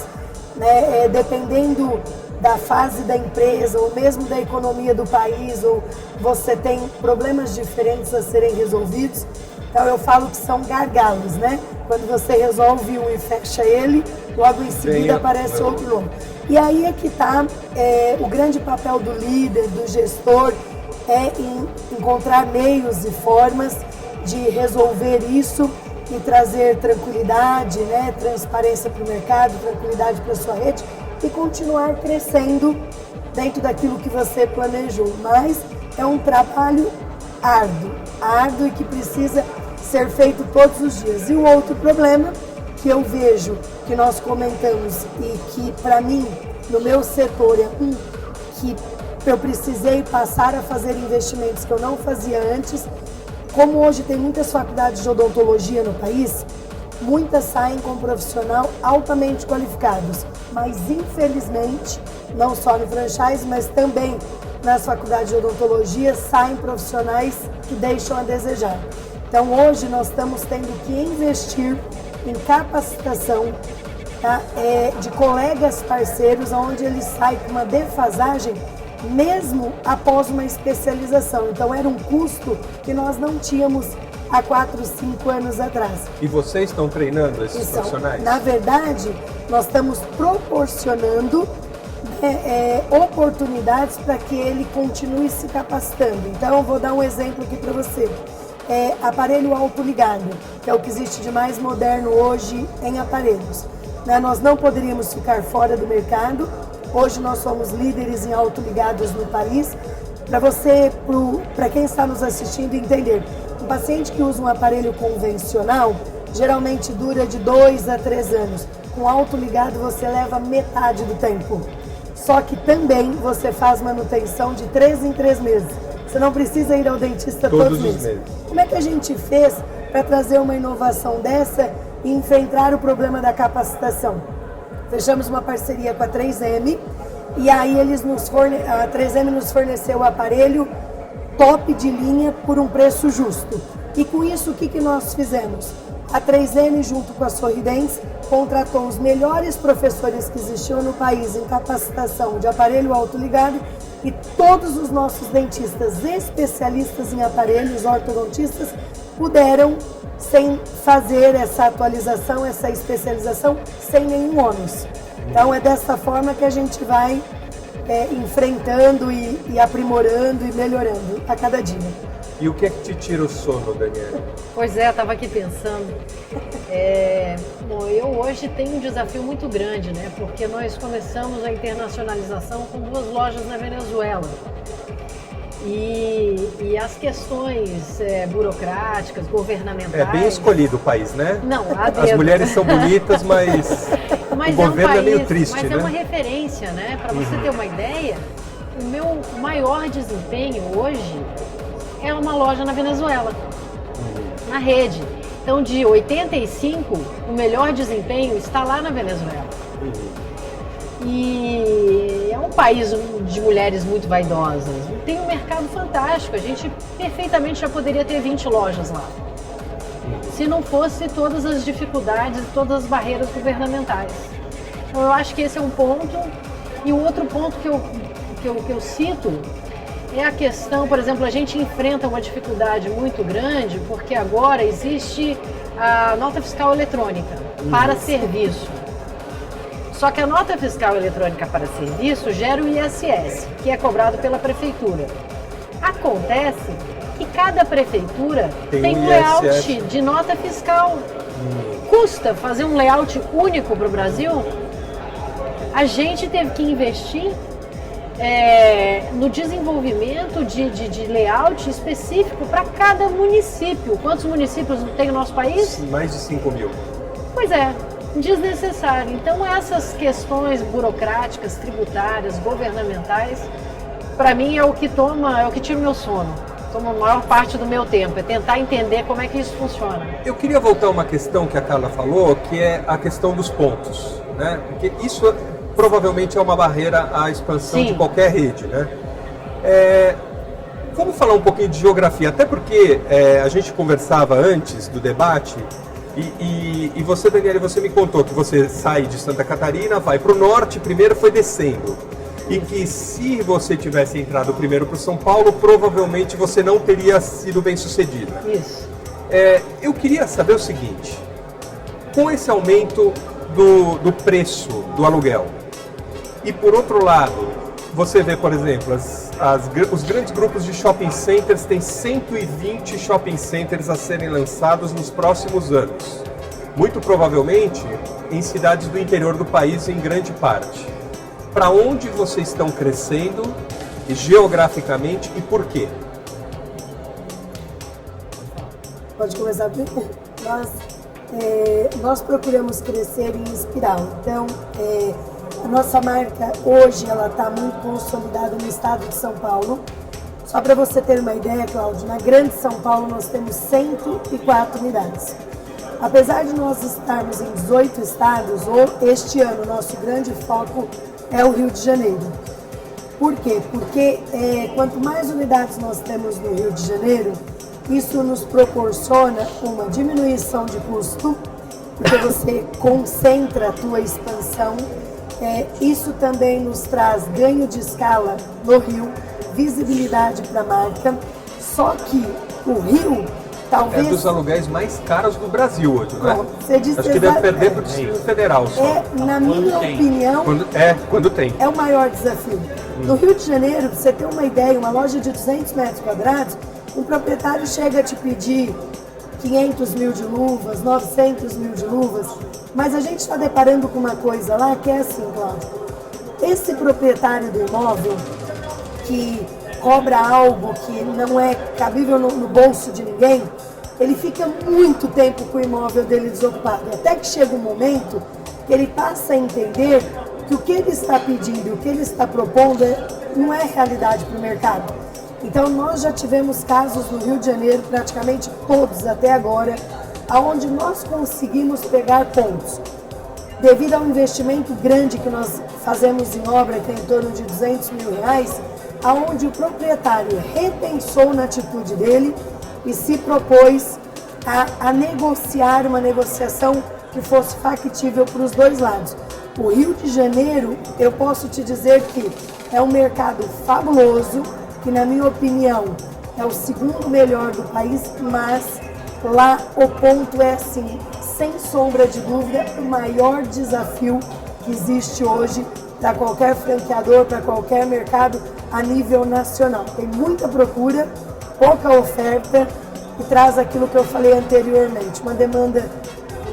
né? Dependendo da fase da empresa ou mesmo da economia do país, ou você tem problemas diferentes a serem resolvidos. Então eu falo que são gargalos, né? Quando você resolve um e fecha ele, logo em seguida aparece outro novo. E aí é que está o grande papel do líder, do gestor, em encontrar meios e formas de resolver isso e trazer tranquilidade, né? Transparência para o mercado, tranquilidade para a sua rede e continuar crescendo dentro daquilo que você planejou. Mas é um trabalho árduo e que precisa ser feito todos os dias. E o outro problema que eu vejo, que nós comentamos e que para mim, no meu setor, que eu precisei passar a fazer investimentos que eu não fazia antes. Como hoje tem muitas faculdades de odontologia no país, muitas saem com profissional altamente qualificados, mas infelizmente, não só no franchise, mas também nas faculdades de odontologia, saem profissionais que deixam a desejar. Então hoje nós estamos tendo que investir em capacitação, tá? De colegas parceiros, onde eles saem com uma defasagem mesmo após uma especialização. Então era um custo que nós não tínhamos há 4, 5 anos atrás. E vocês estão treinando esses profissionais? Na verdade, nós estamos proporcionando oportunidades para que ele continue se capacitando. Então eu vou dar um exemplo aqui para você. Aparelho autoligado, que é o que existe de mais moderno hoje em aparelhos. Nós não poderíamos ficar fora do mercado. Hoje nós somos líderes em autoligados no país. Para quem está nos assistindo entender, um paciente que usa um aparelho convencional geralmente dura de 2 a 3 anos. Com autoligado você leva metade do tempo. Só que também você faz manutenção de 3 em 3 meses. Você não precisa ir ao dentista todos os meses. Como é que a gente fez para trazer uma inovação dessa e enfrentar o problema da capacitação? Fechamos uma parceria com a 3M e aí a 3M nos forneceu o aparelho top de linha por um preço justo. E com isso, o que nós fizemos? A 3M, junto com a Sorridentes, contratou os melhores professores que existiam no país em capacitação de aparelho autoligado e todos os nossos dentistas especialistas em aparelhos, ortodontistas, puderam fazer essa atualização, essa especialização sem nenhum ônus. Então é dessa forma que a gente vai enfrentando e aprimorando e melhorando a cada dia. E o que é que te tira o sono, Daniela? Pois estava aqui pensando. Bom, eu hoje tenho um desafio muito grande, né? Porque nós começamos a internacionalização com 2 lojas na Venezuela. E as questões burocráticas, governamentais... É bem escolhido o país, né? Não, a dedo. As mulheres são bonitas, mas o governo é meio triste, mas né? Mas é uma referência, né? Para você ter uma ideia, o meu maior desempenho hoje é uma loja na Venezuela, na rede. Então, de 85, o melhor desempenho está lá na Venezuela. E é um país de mulheres muito vaidosas. Tem um mercado fantástico. A gente perfeitamente já poderia ter 20 lojas lá. Se não fosse todas as dificuldades, todas as barreiras governamentais. Então, eu acho que esse é um ponto. E o outro ponto que eu cito é a questão, por exemplo, a gente enfrenta uma dificuldade muito grande porque agora existe a nota fiscal eletrônica para serviço. Só que a nota fiscal eletrônica para serviço gera o ISS, que é cobrado pela prefeitura. Acontece que cada prefeitura tem um layout de nota fiscal. Custa fazer um layout único para o Brasil? A gente teve que investir no desenvolvimento de layout específico para cada município. Quantos municípios tem o nosso país? Mais de 5 mil. Pois é, desnecessário. Então essas questões burocráticas, tributárias, governamentais, para mim é o que tira o meu sono. Toma a maior parte do meu tempo, é tentar entender como é que isso funciona. Eu queria voltar a uma questão que a Carla falou, que é a questão dos pontos, né? Porque isso provavelmente é uma barreira à expansão de qualquer rede, né? Vamos falar um pouquinho de geografia, até porque a gente conversava antes do debate e você, Daniela, você me contou que você sai de Santa Catarina, vai para o norte, primeiro foi descendo. E que se você tivesse entrado primeiro para São Paulo, provavelmente você não teria sido bem sucedida. Isso. Eu queria saber o seguinte, com esse aumento do preço do aluguel, e por outro lado, você vê, por exemplo, os grandes grupos de shopping centers, tem 120 shopping centers a serem lançados nos próximos anos. Muito provavelmente em cidades do interior do país, em grande parte. Para onde vocês estão crescendo geograficamente e por quê? Pode começar primeiro. Nós procuramos crescer em espiral. Então, a nossa marca hoje ela está muito consolidada no estado de São Paulo. Só para você ter uma ideia, Cláudio, na Grande São Paulo nós temos 104 unidades. Apesar de nós estarmos em 18 estados, este ano nosso grande foco é o Rio de Janeiro. Por quê? Porque quanto mais unidades nós temos no Rio de Janeiro, isso nos proporciona uma diminuição de custo, porque você concentra a tua expansão. Isso também nos traz ganho de escala no Rio, visibilidade para a marca. Só que o Rio talvez... É dos aluguéis mais caros do Brasil hoje, né? Bom, você disse acho que deve perder para o Distrito Federal só. Na minha opinião, quando tem. É o maior desafio. No Rio de Janeiro, para você ter uma ideia, uma loja de 200 metros quadrados, um proprietário chega a te pedir 500 mil de luvas, 900 mil de luvas, mas a gente está deparando com uma coisa lá que é assim, Cláudio. Esse proprietário do imóvel que cobra algo que não é cabível no bolso de ninguém, ele fica muito tempo com o imóvel dele desocupado, até que chega um momento que ele passa a entender que o que ele está pedindo e o que ele está propondo não é realidade para o mercado. Então nós já tivemos casos no Rio de Janeiro, praticamente todos até agora, onde nós conseguimos pegar pontos. Devido ao investimento grande que nós fazemos em obra, que é em torno de R$200 mil, onde o proprietário repensou na atitude dele e se propôs a negociar uma negociação que fosse factível para os dois lados. O Rio de Janeiro, eu posso te dizer que é um mercado fabuloso, que na minha opinião é o segundo melhor do país, mas lá o ponto é assim, sem sombra de dúvida, o maior desafio que existe hoje para qualquer franqueador, para qualquer mercado a nível nacional. Tem muita procura, pouca oferta e traz aquilo que eu falei anteriormente, uma demanda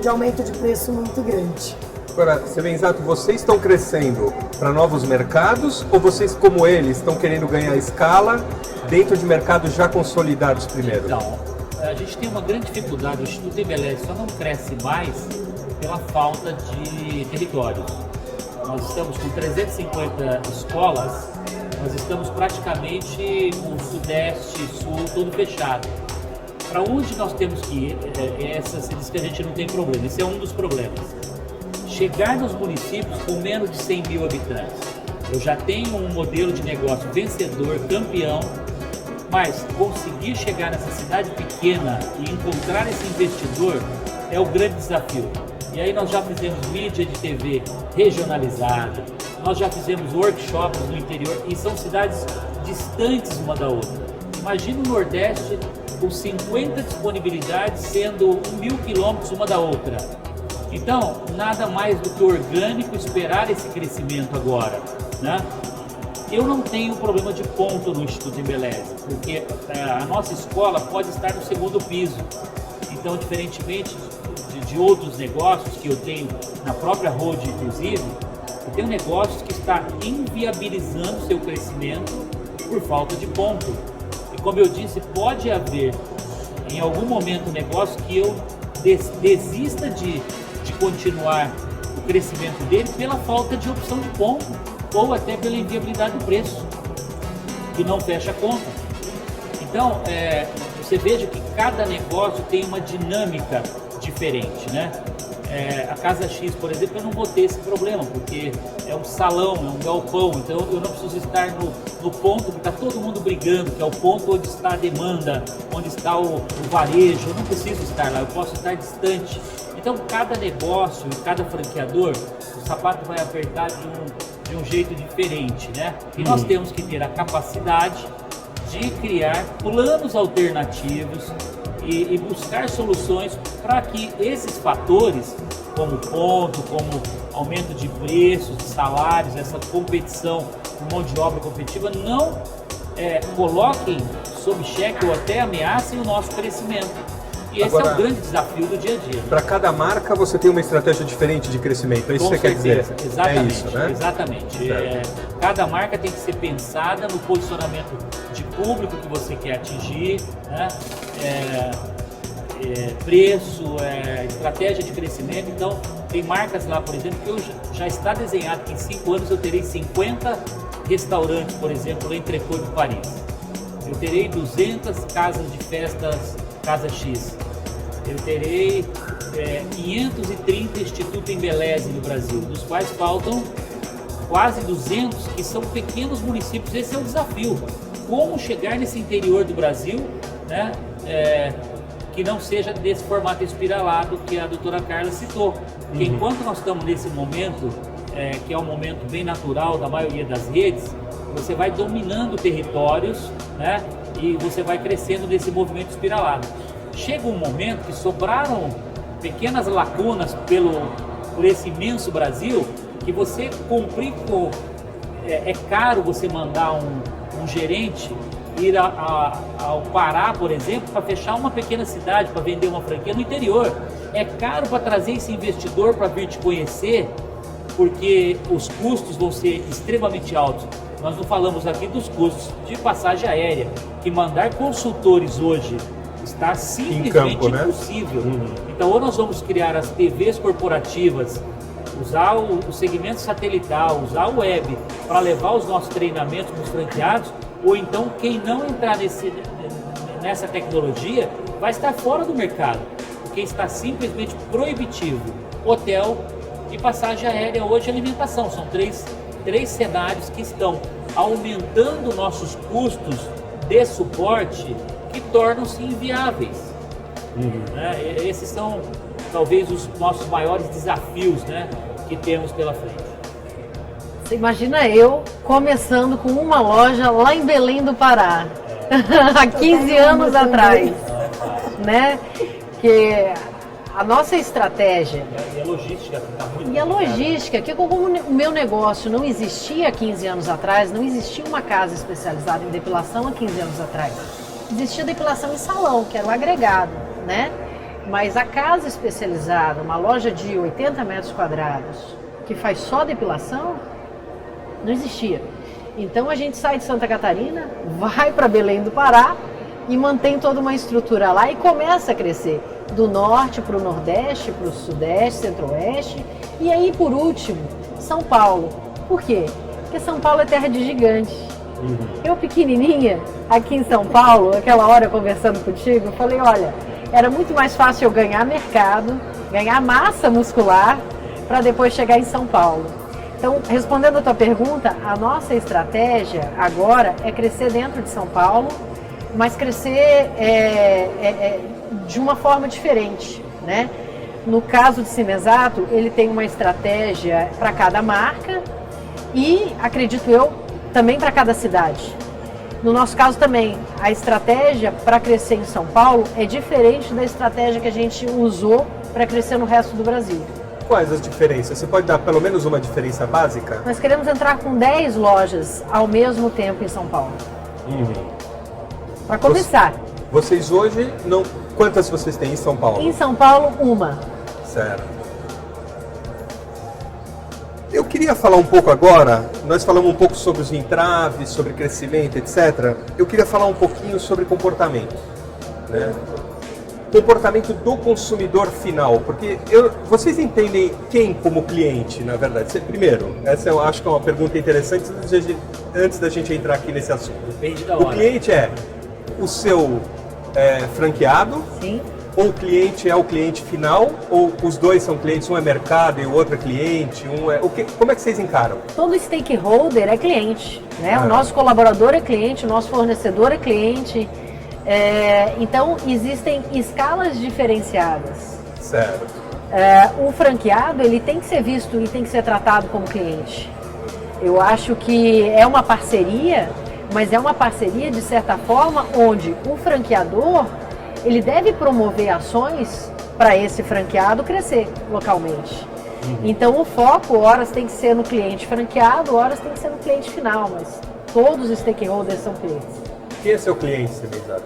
de aumento de preço muito grande. Agora, Sebenzato, vocês estão crescendo para novos mercados ou vocês, como eles, estão querendo ganhar escala dentro de mercados já consolidados primeiro? Então, a gente tem uma grande dificuldade, o Instituto Embeleze só não cresce mais pela falta de territórios. Nós estamos com 350 escolas, nós estamos praticamente com o Sudeste, Sul, todo fechado. Para onde nós temos que ir? Você diz que a gente não tem problema, esse é um dos problemas. Chegar nos municípios com menos de 100 mil habitantes. Eu já tenho um modelo de negócio vencedor, campeão, mas conseguir chegar nessa cidade pequena e encontrar esse investidor é o grande desafio. E aí nós já fizemos mídia de TV regionalizada, nós já fizemos workshops no interior e são cidades distantes uma da outra. Imagina o Nordeste com 50 disponibilidades sendo 1.000 quilômetros uma da outra. Então, nada mais do que orgânico esperar esse crescimento agora, né? Eu não tenho problema de ponto no Instituto Embeleze, porque a nossa escola pode estar no segundo piso. Então, diferentemente de outros negócios que eu tenho na própria Road, inclusive, eu tenho negócios que está inviabilizando seu crescimento por falta de ponto. E como eu disse, pode haver em algum momento um negócio que eu desista de continuar o crescimento dele pela falta de opção de ponto ou até pela inviabilidade do preço, que não fecha a conta. Então, você veja que cada negócio tem uma dinâmica diferente, né? A Casa X, por exemplo, eu não vou ter esse problema, porque é um salão, é um galpão, então eu não preciso estar no ponto que está todo mundo brigando, que é o ponto onde está a demanda, onde está o varejo. Eu não preciso estar lá, eu posso estar distante. Então, cada negócio e cada franqueador, o sapato vai apertar de um jeito diferente, né? E nós temos que ter a capacidade de criar planos alternativos e buscar soluções para que esses fatores, como ponto, como aumento de preços, de salários, essa competição com mão de obra competitiva, não coloquem sob xeque ou até ameacem o nosso crescimento. E esse é o grande desafio do dia a dia. Para cada marca você tem uma estratégia diferente de crescimento, é isso que você quer dizer? Exatamente, é isso, né? Exatamente. Cada marca tem que ser pensada no posicionamento de público que você quer atingir, né? Preço, estratégia de crescimento. Então, tem marcas lá, por exemplo, que já está desenhado que em 5 anos eu terei 50 restaurantes, por exemplo, em Tricô de Paris. Eu terei 200 casas de festas Casa X. Eu terei 530 Instituto Embeleze no Brasil, dos quais faltam quase 200 que são pequenos municípios. Esse é o desafio. Como chegar nesse interior do Brasil, né, que não seja desse formato espiralado que a doutora Carla citou. Porque enquanto nós estamos nesse momento, que é um momento bem natural da maioria das redes, você vai dominando territórios, né, e você vai crescendo nesse movimento espiralado. Chega um momento que sobraram pequenas lacunas por esse imenso Brasil, que você cumprir com... É caro você mandar um gerente ir ao Pará, por exemplo, para fechar uma pequena cidade, para vender uma franquia no interior. É caro para trazer esse investidor para vir te conhecer, porque os custos vão ser extremamente altos. Nós não falamos aqui dos custos de passagem aérea, que mandar consultores hoje está simplesmente impossível. Então, ou nós vamos criar as TVs corporativas, usar o segmento satelital, usar o web para levar os nossos treinamentos para os franqueados, ou então quem não entrar nessa tecnologia vai estar fora do mercado, porque está simplesmente proibitivo. Hotel e passagem aérea hoje, alimentação, são três cenários que estão aumentando nossos custos de suporte que tornam-se inviáveis. Esses são talvez os nossos maiores desafios, né, que temos pela frente. Você imagina eu começando com uma loja lá em Belém do Pará, há 15 anos atrás, né? Que a nossa estratégia... E a logística está muito... E a logística, que como o meu negócio não existia há 15 anos atrás, não existia uma casa especializada em depilação há 15 anos atrás. Existia depilação em salão, que era o agregado, né? Mas a casa especializada, uma loja de 80 metros quadrados, que faz só depilação, não existia. Então a gente sai de Santa Catarina, vai para Belém do Pará e mantém toda uma estrutura lá e começa a crescer. Do norte para o nordeste, para o sudeste, centro-oeste e aí por último, São Paulo. Por quê? Porque São Paulo é terra de gigante. Eu pequenininha, aqui em São Paulo, aquela hora conversando contigo, eu falei, olha, era muito mais fácil eu ganhar mercado, ganhar massa muscular para depois chegar em São Paulo. Então, respondendo a tua pergunta, a nossa estratégia agora é crescer dentro de São Paulo, mas crescer de uma forma diferente, né? No caso de Cimesato, ele tem uma estratégia para cada marca e, acredito eu, também para cada cidade. No nosso caso também, a estratégia para crescer em São Paulo é diferente da estratégia que a gente usou para crescer no resto do Brasil. Quais as diferenças? Você pode dar pelo menos uma diferença básica? Nós queremos entrar com 10 lojas ao mesmo tempo em São Paulo. Para começar. Vocês hoje, não... quantas vocês têm em São Paulo? Em São Paulo, uma. Certo. Eu queria falar um pouco agora, nós falamos um pouco sobre os entraves, sobre crescimento, etc. Eu queria falar um pouquinho sobre comportamento, né? Comportamento do consumidor final, porque vocês entendem quem como cliente, na verdade? Primeiro, essa eu acho que é uma pergunta interessante antes da gente entrar aqui nesse assunto. Depende da hora. O cliente é o seu franqueado? Sim. Ou o cliente é o cliente final, ou os dois são clientes, um é mercado e o outro é cliente, como é que vocês encaram? Todo stakeholder é cliente, né? O nosso colaborador é cliente, o nosso fornecedor é cliente. Então, existem escalas diferenciadas. Certo. O franqueado, ele tem que ser visto e tem que ser tratado como cliente. Eu acho que é uma parceria, mas é uma parceria, de certa forma, onde o franqueador, ele deve promover ações para esse franqueado crescer localmente. Então, o foco, horas tem que ser no cliente franqueado, horas tem que ser no cliente final, mas todos os stakeholders são clientes. Quem é seu cliente, Cibizar?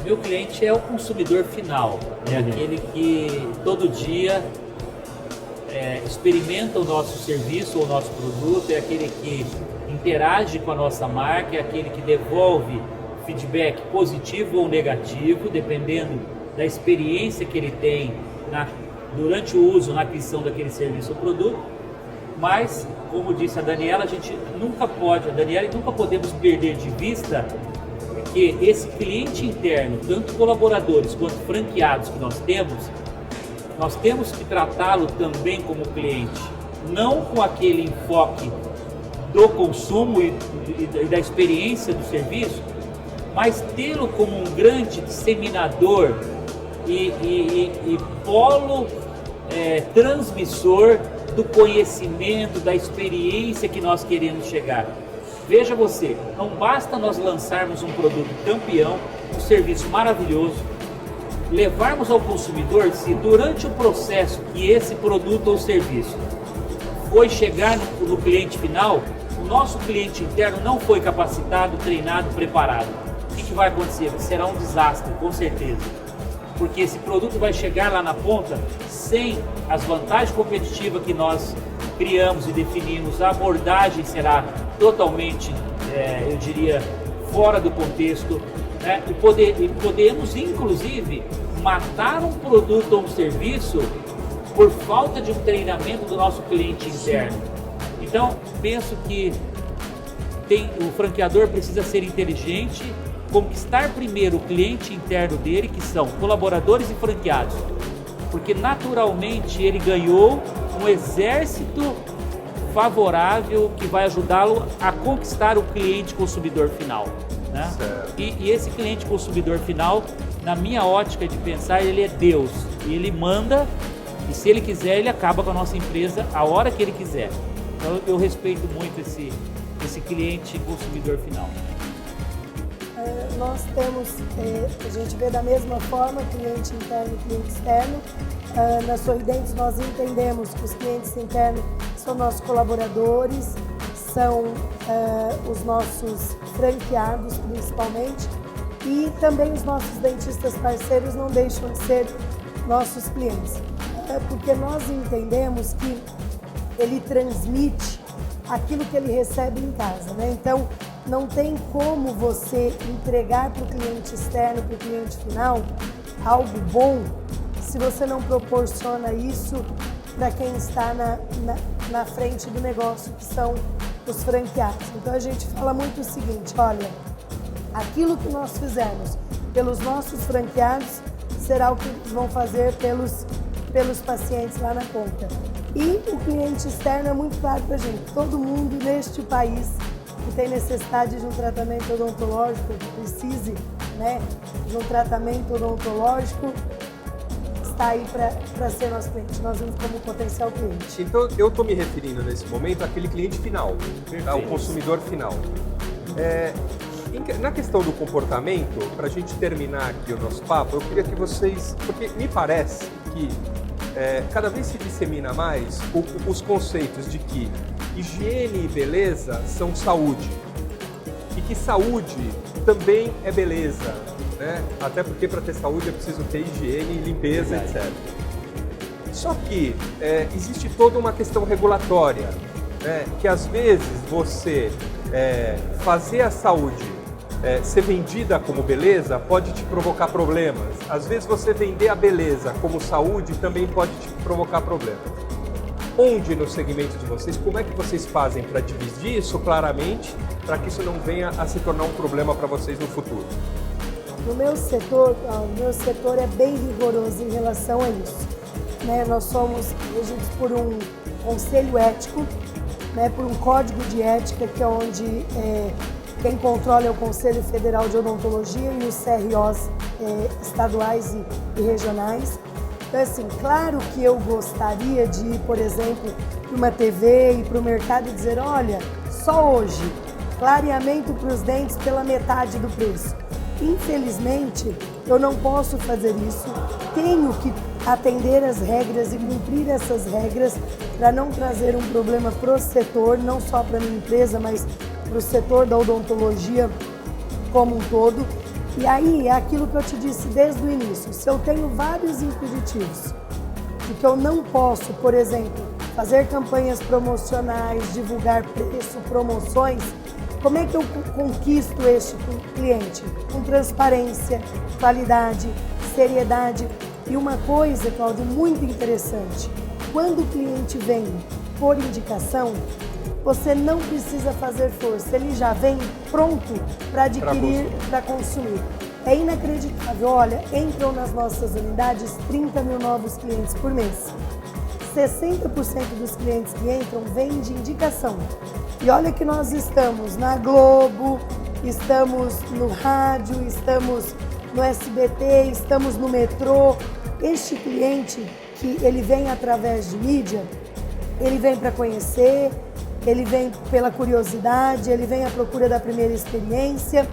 Meu cliente é o consumidor final, é aquele que todo dia experimenta o nosso serviço ou o nosso produto, é aquele que interage com a nossa marca, é aquele que devolve feedback positivo ou negativo, dependendo da experiência que ele tem durante o uso, na aquisição daquele serviço ou produto. Mas, como disse a Daniela, nunca podemos perder de vista que esse cliente interno, tanto colaboradores quanto franqueados que nós temos que tratá-lo também como cliente, não com aquele enfoque do consumo e da experiência do serviço, mas tê-lo como um grande disseminador e polo transmissor do conhecimento, da experiência que nós queremos chegar. Veja você, não basta nós lançarmos um produto campeão, um serviço maravilhoso, levarmos ao consumidor, se durante o processo que esse produto ou serviço foi chegar no cliente final, o nosso cliente interno não foi capacitado, treinado, preparado. O que vai acontecer? Será um desastre, com certeza. Porque esse produto vai chegar lá na ponta sem as vantagens competitivas que nós criamos e definimos, a abordagem será totalmente, eu diria, fora do contexto, né? E podemos, inclusive, matar um produto ou um serviço por falta de um treinamento do nosso cliente interno. Então, penso que o franqueador precisa ser inteligente, conquistar primeiro o cliente interno dele, que são colaboradores e franqueados, porque naturalmente ele ganhou um exército favorável que vai ajudá-lo a conquistar o cliente consumidor final, né? E esse cliente consumidor final, na minha ótica de pensar, ele é Deus, e ele manda, e se ele quiser, ele acaba com a nossa empresa a hora que ele quiser. Então eu respeito muito esse cliente consumidor final. Nós temos, a gente vê da mesma forma, cliente interno e cliente externo. Na Sorridentes nós entendemos que os clientes internos são nossos colaboradores, são os nossos franqueados principalmente, e também os nossos dentistas parceiros não deixam de ser nossos clientes, porque nós entendemos que ele transmite aquilo que ele recebe em casa, né? Então, não tem como você entregar para o cliente externo, para o cliente final, algo bom, se você não proporciona isso para quem está na frente do negócio, que são os franqueados. Então, a gente fala muito o seguinte, olha, aquilo que nós fizermos pelos nossos franqueados será o que eles vão fazer pelos pacientes lá na ponta. E o cliente externo é muito claro para a gente. Todo mundo neste país que tem necessidade de um tratamento odontológico, que precise, né, de um tratamento odontológico, está aí para ser nosso cliente, nós vemos como potencial cliente. Então, eu estou me referindo nesse momento àquele cliente final, ao consumidor final. Na questão do comportamento, para a gente terminar aqui o nosso papo, eu queria que vocês... Porque me parece que cada vez se dissemina mais os conceitos de que higiene e beleza são saúde. E que saúde também é beleza, né? Até porque para ter saúde é preciso ter higiene, limpeza, etc. Só que existe toda uma questão regulatória, né? Que às vezes você fazer a saúde ser vendida como beleza pode te provocar problemas. Às vezes você vender a beleza como saúde também pode te provocar problemas. Onde no segmento de vocês, como é que vocês fazem para dividir isso claramente, para que isso não venha a se tornar um problema para vocês no futuro? No meu setor, o meu setor é bem rigoroso em relação a isso. Né? Nós somos regidos por um conselho ético, né? Por um código de ética, que é onde quem controla é o Conselho Federal de Odontologia e os CROs estaduais e regionais. Então, assim, claro que eu gostaria de ir, por exemplo, para uma TV e para o mercado e dizer, olha, só hoje, clareamento para os dentes pela metade do preço. Infelizmente, eu não posso fazer isso, tenho que atender as regras e cumprir essas regras para não trazer um problema para o setor, não só para a minha empresa, mas para o setor da odontologia como um todo. E aí é aquilo que eu te disse desde o início, se eu tenho vários impeditivos de que eu não posso, por exemplo, fazer campanhas promocionais, divulgar preço, promoções, como é que eu conquisto este cliente? Com transparência, qualidade, seriedade. E uma coisa, Cláudio, muito interessante, quando o cliente vem por indicação, você não precisa fazer força, ele já vem pronto para adquirir, para consumir. É inacreditável, olha, entram nas nossas unidades 30 mil novos clientes por mês. 60% dos clientes que entram vêm de indicação. E olha que nós estamos na Globo, estamos no rádio, estamos no SBT, estamos no metrô. Este cliente que ele vem através de mídia, ele vem para conhecer, ele vem pela curiosidade, ele vem à procura da primeira experiência,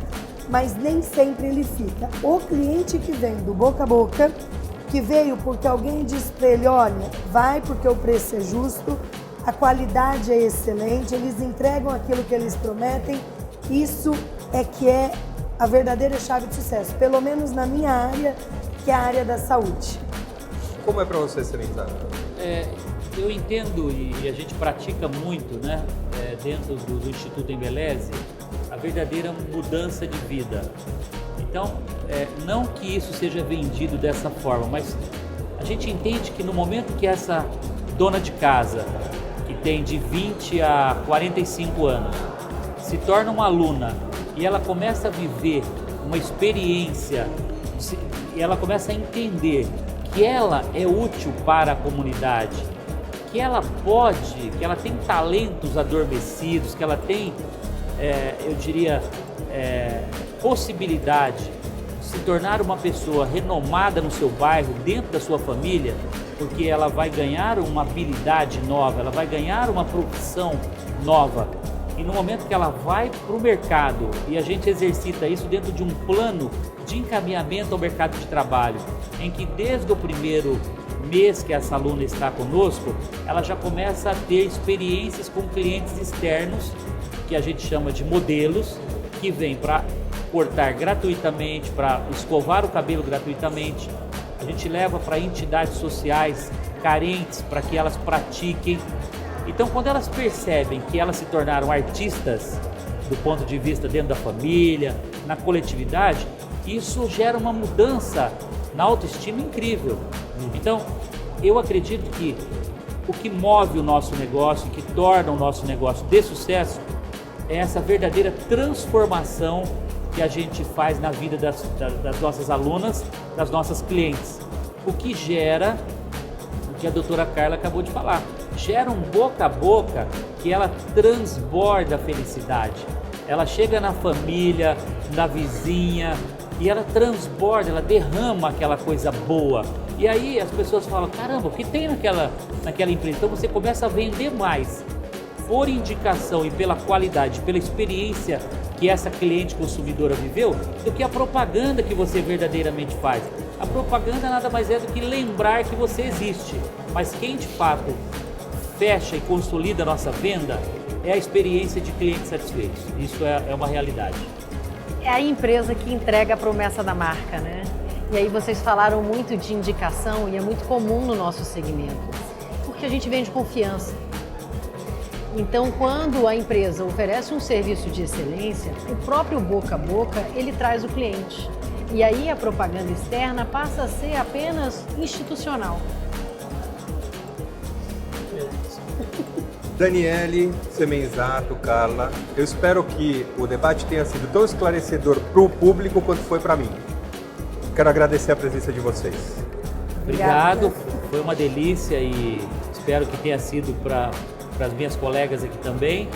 mas nem sempre ele fica. O cliente que vem do boca a boca, que veio porque alguém disse para ele, olha, vai porque o preço é justo, a qualidade é excelente, eles entregam aquilo que eles prometem, isso é que é a verdadeira chave de sucesso, pelo menos na minha área, que é a área da saúde. Como é para você, Celita? Eu entendo e a gente pratica muito, né, dentro do Instituto Embeleze, a verdadeira mudança de vida. Então, não que isso seja vendido dessa forma, mas a gente entende que no momento que essa dona de casa, que tem de 20 a 45 anos, se torna uma aluna e ela começa a viver uma experiência, e ela começa a entender que ela é útil para a comunidade, que ela tem talentos adormecidos, que ela tem, eu diria, possibilidade de se tornar uma pessoa renomada no seu bairro, dentro da sua família, porque ela vai ganhar uma habilidade nova, ela vai ganhar uma profissão nova. E no momento que ela vai para o mercado e a gente exercita isso dentro de um plano de encaminhamento ao mercado de trabalho, em que desde o primeiro mês que essa aluna está conosco, ela já começa a ter experiências com clientes externos, que a gente chama de modelos, que vêm para cortar gratuitamente, para escovar o cabelo gratuitamente. A gente leva para entidades sociais carentes para que elas pratiquem. Então, quando elas percebem que elas se tornaram artistas do ponto de vista dentro da família, na coletividade, isso gera uma mudança na autoestima incrível. Então, eu acredito que o que move o nosso negócio, que torna o nosso negócio de sucesso, é essa verdadeira transformação que a gente faz na vida das nossas alunas, das nossas clientes. O que gera, o que a doutora Carla acabou de falar, gera um boca a boca que ela transborda a felicidade. Ela chega na família, na vizinha, e ela transborda, ela derrama aquela coisa boa. E aí as pessoas falam, caramba, o que tem naquela empresa? Então você começa a vender mais por indicação e pela qualidade, pela experiência que essa cliente consumidora viveu, do que a propaganda que você verdadeiramente faz. A propaganda nada mais é do que lembrar que você existe, mas quem de fato fecha e consolida a nossa venda é a experiência de clientes satisfeitos. Isso é uma realidade. É a empresa que entrega a promessa da marca, né? E aí vocês falaram muito de indicação e é muito comum no nosso segmento, porque a gente vende confiança. Então, quando a empresa oferece um serviço de excelência, o próprio boca a boca, ele traz o cliente. E aí a propaganda externa passa a ser apenas institucional. Daniele, Semenzato, Carla, eu espero que o debate tenha sido tão esclarecedor para o público quanto foi para mim. Quero agradecer a presença de vocês. Obrigado, foi uma delícia e espero que tenha sido para as minhas colegas aqui também,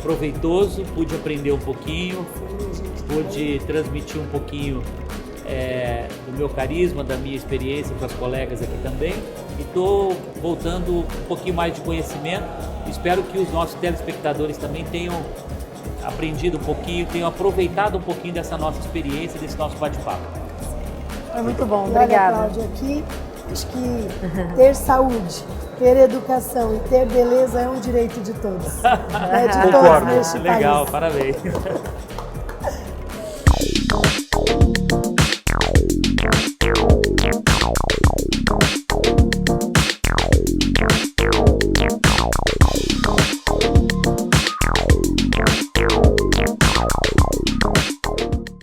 proveitoso, pude aprender um pouquinho, pude transmitir um pouquinho do meu carisma, da minha experiência com as colegas aqui também e estou voltando um pouquinho mais de conhecimento. Espero que os nossos telespectadores também tenham aprendido um pouquinho, tenham aproveitado um pouquinho dessa nossa experiência, desse nosso bate-papo. Foi muito bom, Olha, obrigada. Cláudia, aqui acho que ter saúde, ter educação e ter beleza é um direito de todos. De todos neste país. Legal, parabéns.